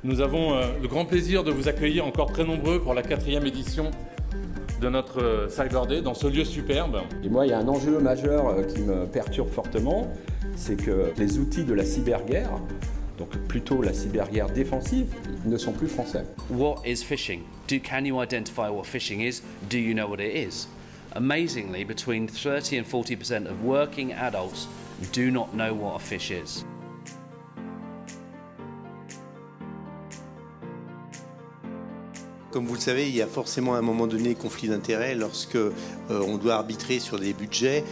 Nous avons le grand plaisir de vous accueillir encore très nombreux pour la 4e édition de notre Cyber Day dans ce lieu superbe. Et moi, il y a un enjeu majeur qui me perturbe fortement, c'est que les outils de la cyberguerre, donc plutôt la cyberguerre défensive, ne sont plus français. What is phishing? Can you identify what phishing is? Do you know what it is? Amazingly, between 30 and 40% of working adults do not know what a phish is. Comme vous le savez, il y a forcément à un moment donné conflit d'intérêts lorsque on doit arbitrer sur des budgets.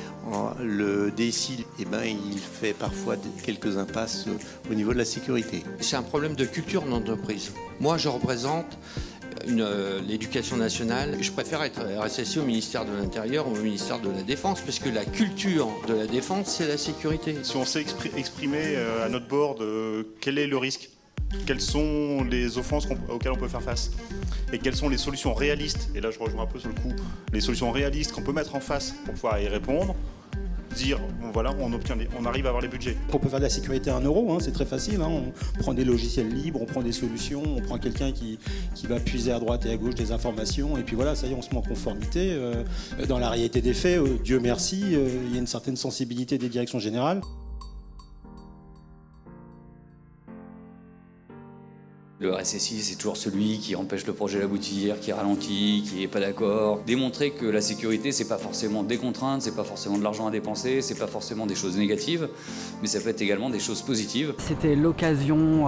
Le DSI, il fait parfois quelques impasses au niveau de la sécurité. C'est un problème de culture d'entreprise. Moi, je représente l'éducation nationale. Je préfère être RSSI au ministère de l'Intérieur ou au ministère de la Défense, parce que la culture de la défense, c'est la sécurité. Si on sait exprimer à notre board quel est le risque, quelles sont les offenses auxquelles on peut faire face et quelles sont les solutions réalistes, et là je rejoins un peu sur le coup, les solutions réalistes qu'on peut mettre en face pour pouvoir y répondre, dire voilà, on arrive à avoir les budgets. On peut faire de la sécurité à 1 euro, c'est très facile, on prend des logiciels libres, on prend des solutions, on prend quelqu'un qui va puiser à droite et à gauche des informations, et puis voilà, ça y est, on se met en conformité. Dans la réalité des faits, Dieu merci, il y a une certaine sensibilité des directions générales. Le RSSI, c'est toujours celui qui empêche le projet d'aboutir, qui ralentit, qui n'est pas d'accord. Démontrer que la sécurité, c'est pas forcément des contraintes, c'est pas forcément de l'argent à dépenser, c'est pas forcément des choses négatives, mais ça peut être également des choses positives. C'était l'occasion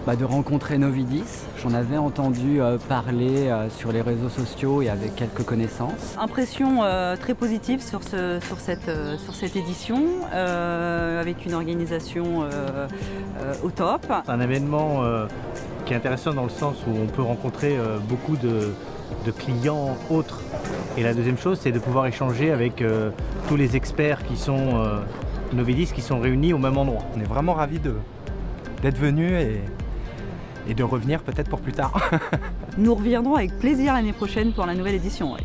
de rencontrer Novidis. J'en avais entendu parler sur les réseaux sociaux et avec quelques connaissances. Impression très positive sur cette édition, avec une organisation au top. C'est un événement qui est intéressant dans le sens où on peut rencontrer beaucoup de clients autres. Et la deuxième chose, c'est de pouvoir échanger avec tous les experts qui sont Novidis, qui sont réunis au même endroit. On est vraiment ravis d'être venus et de revenir peut-être pour plus tard. Nous reviendrons avec plaisir l'année prochaine pour la nouvelle édition. Ouais.